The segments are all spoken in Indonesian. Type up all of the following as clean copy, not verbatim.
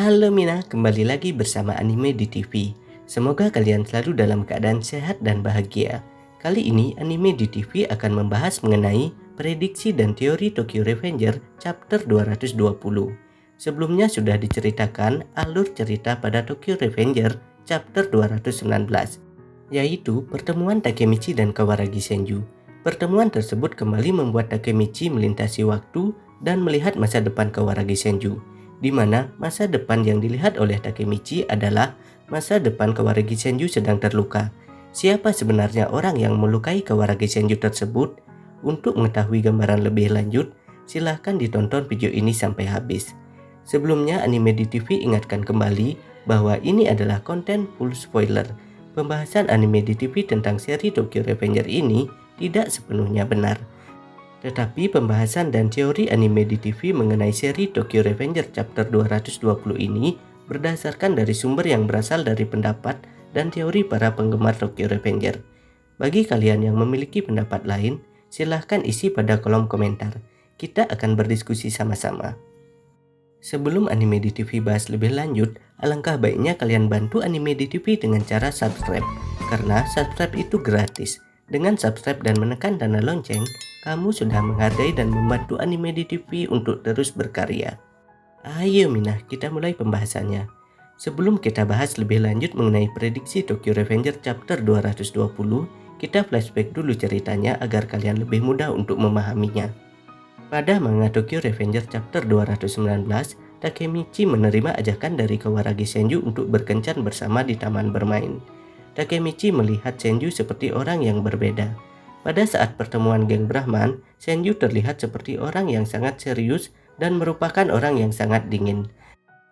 Halo Mina, kembali lagi bersama Anime di TV. Semoga kalian selalu dalam keadaan sehat dan bahagia. Kali ini Anime di TV akan membahas mengenai prediksi dan teori Tokyo Revenger chapter 220. Sebelumnya sudah diceritakan alur cerita pada Tokyo Revenger chapter 219, yaitu pertemuan Takemichi dan Kawaragi Senju. Pertemuan tersebut kembali membuat Takemichi melintasi waktu dan melihat masa depan Kawaragi Senju, di mana masa depan yang dilihat oleh Takemichi adalah masa depan Kawaragi Senju sedang terluka. Siapa sebenarnya orang yang melukai Kawaragi Senju tersebut? Untuk mengetahui gambaran lebih lanjut, silahkan ditonton video ini sampai habis. Sebelumnya, Anime di TV ingatkan kembali bahwa ini adalah konten full spoiler. Pembahasan Anime di TV tentang seri Tokyo Revenger ini tidak sepenuhnya benar. Tetapi pembahasan dan teori Anime di TV mengenai seri Tokyo Revenger chapter 220 ini berdasarkan dari sumber yang berasal dari pendapat dan teori para penggemar Tokyo Revenger. Bagi kalian yang memiliki pendapat lain, silahkan isi pada kolom komentar. Kita akan berdiskusi sama-sama. Sebelum Anime di TV bahas lebih lanjut, alangkah baiknya kalian bantu Anime di TV dengan cara subscribe, karena subscribe itu gratis. Dengan subscribe dan menekan tanda lonceng, kamu sudah menghargai dan membantu Anime di TV untuk terus berkarya. Ayo Mina, kita mulai pembahasannya. Sebelum kita bahas lebih lanjut mengenai prediksi Tokyo Revenger chapter 220, kita flashback dulu ceritanya agar kalian lebih mudah untuk memahaminya. Pada manga Tokyo Revenger chapter 219, Takemichi menerima ajakan dari Kawaragi Senju untuk berkencan bersama di taman bermain. Takemichi melihat Senju seperti orang yang berbeda. Pada saat pertemuan geng Brahman, Senju terlihat seperti orang yang sangat serius dan merupakan orang yang sangat dingin.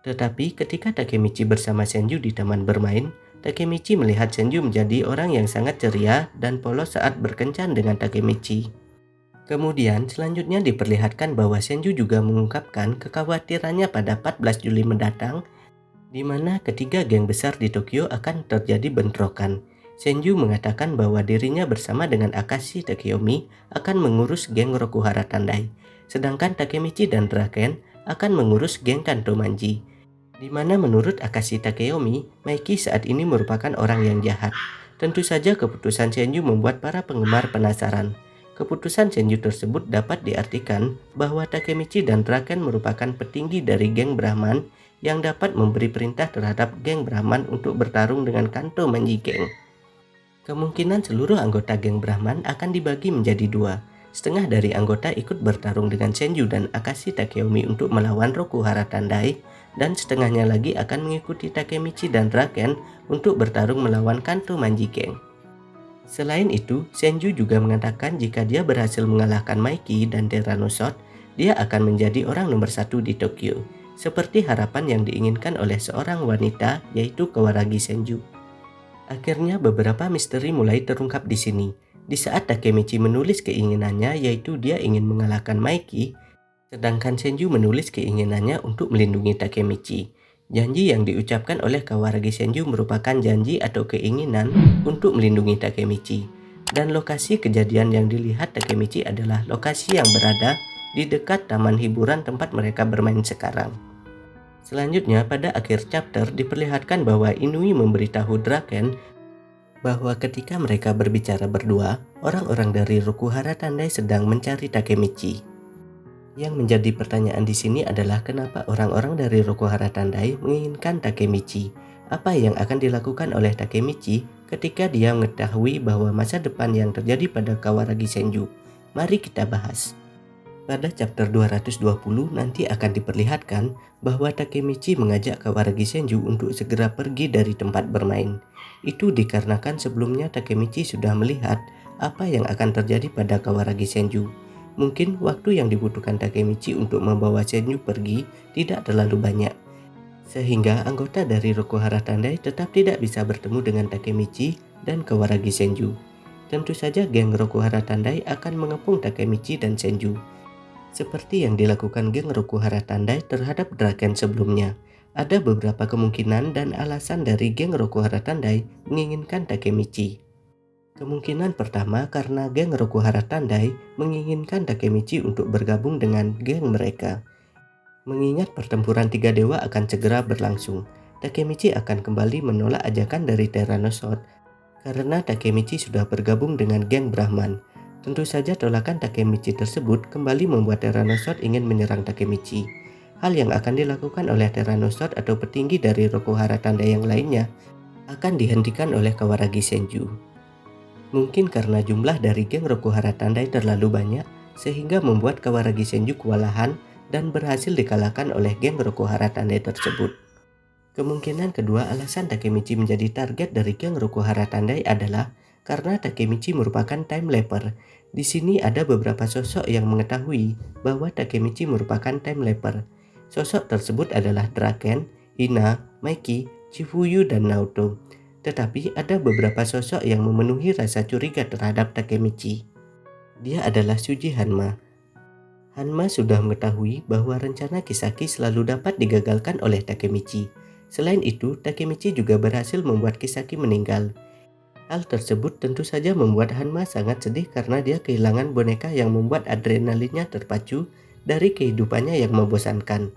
Tetapi ketika Takemichi bersama Senju di taman bermain, Takemichi melihat Senju menjadi orang yang sangat ceria dan polos saat berkencan dengan Takemichi. Kemudian selanjutnya diperlihatkan bahwa Senju juga mengungkapkan kekhawatirannya pada 14 Juli mendatang, di mana ketiga geng besar di Tokyo akan terjadi bentrokan. Senju mengatakan bahwa dirinya bersama dengan Akashi Takeyomi akan mengurus geng Rokuhara Tandai, sedangkan Takemichi dan Draken akan mengurus geng Kanto Manji, di mana menurut Akashi Takeyomi, Maiki saat ini merupakan orang yang jahat. Tentu saja keputusan Senju membuat para penggemar penasaran. Keputusan Senju tersebut dapat diartikan bahwa Takemichi dan Draken merupakan petinggi dari geng Brahman yang dapat memberi perintah terhadap geng Brahman untuk bertarung dengan Kanto Manji Geng. Kemungkinan seluruh anggota geng Brahman akan dibagi menjadi dua. Setengah dari anggota ikut bertarung dengan Senju dan Akashi Takeyomi untuk melawan Rokuhara Tandai, dan setengahnya lagi akan mengikuti Takemichi dan Draken untuk bertarung melawan Kanto Manji Geng. Selain itu, Senju juga mengatakan jika dia berhasil mengalahkan Maiki dan Tyrannosaurus, dia akan menjadi orang nomor satu di Tokyo, seperti harapan yang diinginkan oleh seorang wanita, yaitu Kawaragi Senju. Akhirnya beberapa misteri mulai terungkap di sini. Di saat Takemichi menulis keinginannya, yaitu dia ingin mengalahkan Maiki, sedangkan Senju menulis keinginannya untuk melindungi Takemichi. Janji yang diucapkan oleh Kawaragi Senju merupakan janji atau keinginan untuk melindungi Takemichi. Dan lokasi kejadian yang dilihat Takemichi adalah lokasi yang berada di dekat taman hiburan tempat mereka bermain sekarang. Selanjutnya pada akhir chapter diperlihatkan bahwa Inui memberitahu Draken bahwa ketika mereka berbicara berdua, orang-orang dari Rokuhara Tandai sedang mencari Takemichi. Yang menjadi pertanyaan di sini adalah kenapa orang-orang dari Rokuhara Tandai menginginkan Takemichi. Apa yang akan dilakukan oleh Takemichi ketika dia mengetahui bahwa masa depan yang terjadi pada Kawaragi Senju? Mari kita bahas. Pada chapter 220 nanti akan diperlihatkan bahwa Takemichi mengajak Kawaragi Senju untuk segera pergi dari tempat bermain. Itu dikarenakan sebelumnya Takemichi sudah melihat apa yang akan terjadi pada Kawaragi Senju. Mungkin waktu yang dibutuhkan Takemichi untuk membawa Senju pergi tidak terlalu banyak, sehingga anggota dari Rokuhara Tandai tetap tidak bisa bertemu dengan Takemichi dan Kawaragi Senju. Tentu saja geng Rokuhara Tandai akan mengepung Takemichi dan Senju, seperti yang dilakukan geng Rokuhara Tandai terhadap Draken sebelumnya. Ada beberapa kemungkinan dan alasan dari geng Rokuhara Tandai menginginkan Takemichi. Kemungkinan pertama karena geng Rokuhara Tandai menginginkan Takemichi untuk bergabung dengan geng mereka. Mengingat pertempuran tiga dewa akan segera berlangsung, Takemichi akan kembali menolak ajakan dari Tyrannosort karena Takemichi sudah bergabung dengan geng Brahman. Tentu saja tolakan Takemichi tersebut kembali membuat Tyrannosort ingin menyerang Takemichi. Hal yang akan dilakukan oleh Tyrannosort atau petinggi dari Rokuhara Tandai yang lainnya akan dihentikan oleh Kawaragi Senju. Mungkin karena jumlah dari geng Rokuhara Tandai terlalu banyak, sehingga membuat Kawaragi Senju kewalahan dan berhasil dikalahkan oleh geng Rokuhara Tandai tersebut. Kemungkinan kedua alasan Takemichi menjadi target dari geng Rokuhara Tandai adalah karena Takemichi merupakan time leaper. Di sini ada beberapa sosok yang mengetahui bahwa Takemichi merupakan time leaper. Sosok tersebut adalah Draken, Hina, Maiki, Chifuyu, dan Naoto. Tetapi ada beberapa sosok yang memenuhi rasa curiga terhadap Takemichi. Dia adalah Shuji Hanma. Hanma sudah mengetahui bahwa rencana Kisaki selalu dapat digagalkan oleh Takemichi. Selain itu, Takemichi juga berhasil membuat Kisaki meninggal. Hal tersebut tentu saja membuat Hanma sangat sedih karena dia kehilangan boneka yang membuat adrenalinnya terpacu dari kehidupannya yang membosankan.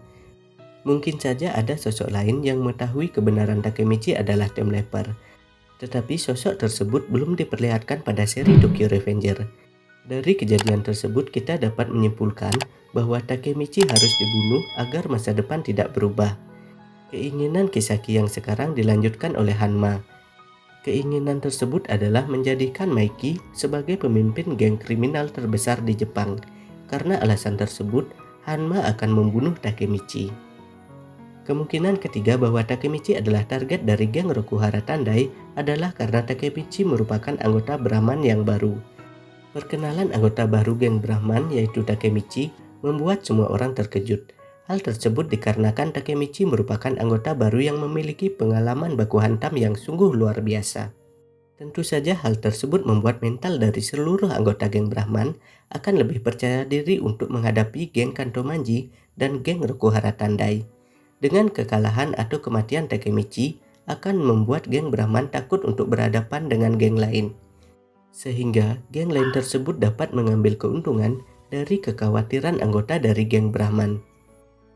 Mungkin saja ada sosok lain yang mengetahui kebenaran Takemichi adalah time leaper, tetapi sosok tersebut belum diperlihatkan pada seri Tokyo Revenger. Dari kejadian tersebut kita dapat menyimpulkan bahwa Takemichi harus dibunuh agar masa depan tidak berubah. Keinginan Kisaki yang sekarang dilanjutkan oleh Hanma. Keinginan tersebut adalah menjadikan Maiki sebagai pemimpin geng kriminal terbesar di Jepang. Karena alasan tersebut, Hanma akan membunuh Takemichi. Kemungkinan ketiga bahwa Takemichi adalah target dari geng Rokuhara Tandai adalah karena Takemichi merupakan anggota Brahman yang baru. Perkenalan anggota baru geng Brahman yaitu Takemichi membuat semua orang terkejut. Hal tersebut dikarenakan Takemichi merupakan anggota baru yang memiliki pengalaman baku hantam yang sungguh luar biasa. Tentu saja hal tersebut membuat mental dari seluruh anggota geng Brahman akan lebih percaya diri untuk menghadapi geng Kantomanji dan geng Rokuhara Tandai. Dengan kekalahan atau kematian Takemichi akan membuat geng Brahman takut untuk berhadapan dengan geng lain. Sehingga geng lain tersebut dapat mengambil keuntungan dari kekhawatiran anggota dari geng Brahman.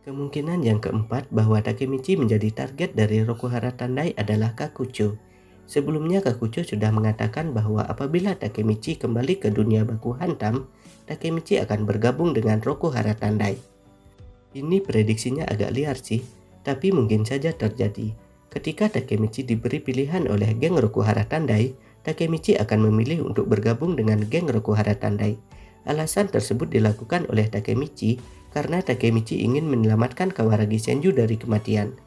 Kemungkinan yang keempat bahwa Takemichi menjadi target dari Rokuhara Tandai adalah Kakucho. Sebelumnya Kakucho sudah mengatakan bahwa apabila Takemichi kembali ke dunia baku hantam, Takemichi akan bergabung dengan Rokuhara Tandai. Ini prediksinya agak liar sih, tapi mungkin saja terjadi. Ketika Takemichi diberi pilihan oleh geng Rokuhara Tandai, Takemichi akan memilih untuk bergabung dengan geng Rokuhara Tandai. Alasan tersebut dilakukan oleh Takemichi karena Takemichi ingin menyelamatkan Kawaragi Senju dari kematian.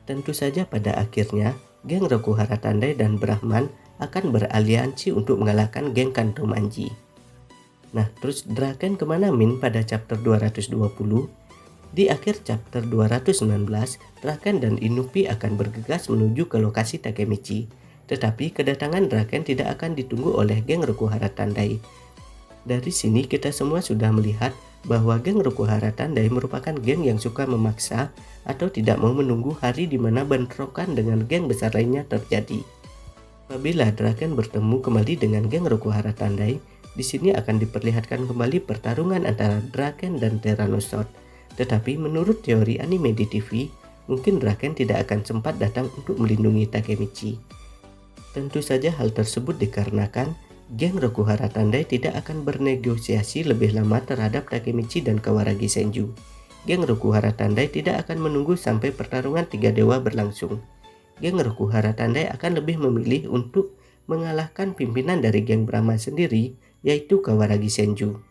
Tentu saja pada akhirnya, geng Rokuhara Tandai dan Brahman akan beraliansi untuk mengalahkan geng Kantomanji. Nah, terus Draken kemana Min pada chapter 220? Di akhir chapter 219, Draken dan Inupi akan bergegas menuju ke lokasi Takemichi. Tetapi kedatangan Draken tidak akan ditunggu oleh geng Rokuhara Tandai. Dari sini kita semua sudah melihat bahwa geng Rokuhara Tandai merupakan geng yang suka memaksa atau tidak mau menunggu hari di mana bentrokan dengan geng besar lainnya terjadi. Apabila Draken bertemu kembali dengan geng Rokuhara Tandai, di sini akan diperlihatkan kembali pertarungan antara Draken dan Tyrannosort. Tetapi menurut teori anime di TV, mungkin Draken tidak akan sempat datang untuk melindungi Takemichi. Tentu saja hal tersebut dikarenakan geng Rokuhara Tandai tidak akan bernegosiasi lebih lama terhadap Takemichi dan Kawaragi Senju. Geng Rokuhara Tandai tidak akan menunggu sampai pertarungan tiga dewa berlangsung. Geng Rokuhara Tandai akan lebih memilih untuk mengalahkan pimpinan dari geng Brahma sendiri, yaitu Kawaragi Senju.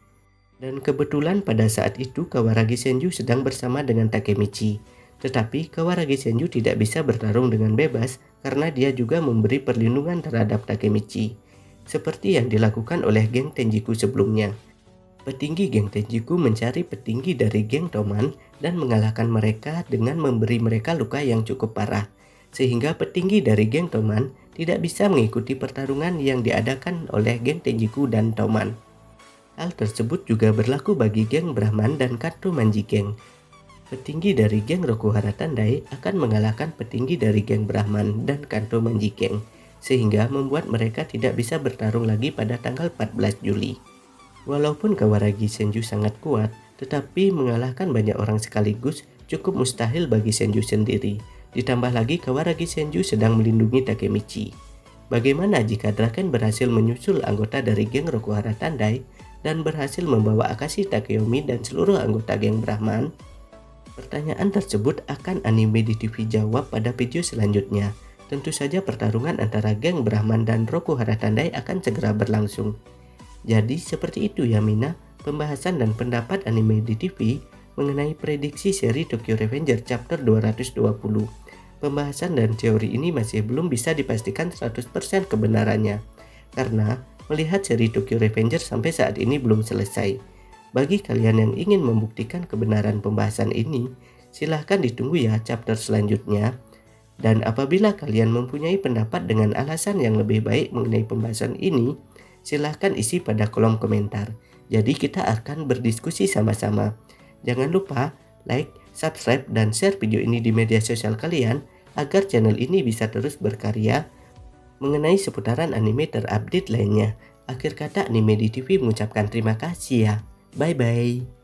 Dan kebetulan pada saat itu Kawaragi Senju sedang bersama dengan Takemichi. Tetapi Kawaragi Senju tidak bisa bertarung dengan bebas karena dia juga memberi perlindungan terhadap Takemichi, seperti yang dilakukan oleh geng Tenjiku sebelumnya. Petinggi geng Tenjiku mencari petinggi dari geng Toman dan mengalahkan mereka dengan memberi mereka luka yang cukup parah, sehingga petinggi dari geng Toman tidak bisa mengikuti pertarungan yang diadakan oleh geng Tenjiku dan Toman. Hal tersebut juga berlaku bagi geng Brahman dan Kantomanji geng. Petinggi dari geng Rokuhara Tandai akan mengalahkan petinggi dari geng Brahman dan Kantomanji geng, sehingga membuat mereka tidak bisa bertarung lagi pada tanggal 14 Juli. Walaupun Kawaragi Senju sangat kuat, tetapi mengalahkan banyak orang sekaligus cukup mustahil bagi Senju sendiri. Ditambah lagi Kawaragi Senju sedang melindungi Takemichi. Bagaimana jika Draken berhasil menyusul anggota dari geng Rokuhara Tandai dan berhasil membawa Akashi Takeyomi dan seluruh anggota geng Brahman? Pertanyaan tersebut akan anime di TV jawab pada video selanjutnya. Tentu saja pertarungan antara geng Brahman dan Rokuhara Tandai akan segera berlangsung. Jadi seperti itu ya Mina, pembahasan dan pendapat anime di TV mengenai prediksi seri Tokyo Revenger chapter 220. Pembahasan dan teori ini masih belum bisa dipastikan 100% kebenarannya, karena melihat seri Tokyo Revenger sampai saat ini belum selesai. Bagi kalian yang ingin membuktikan kebenaran pembahasan ini, silahkan ditunggu ya chapter selanjutnya. Dan apabila kalian mempunyai pendapat dengan alasan yang lebih baik mengenai pembahasan ini, silahkan isi pada kolom komentar. Jadi kita akan berdiskusi sama-sama. Jangan lupa like, subscribe, dan share video ini di media sosial kalian agar channel ini bisa terus berkarya mengenai seputaran anime terupdate lainnya. Akhir kata, Anime di TV mengucapkan terima kasih ya. Bye-bye.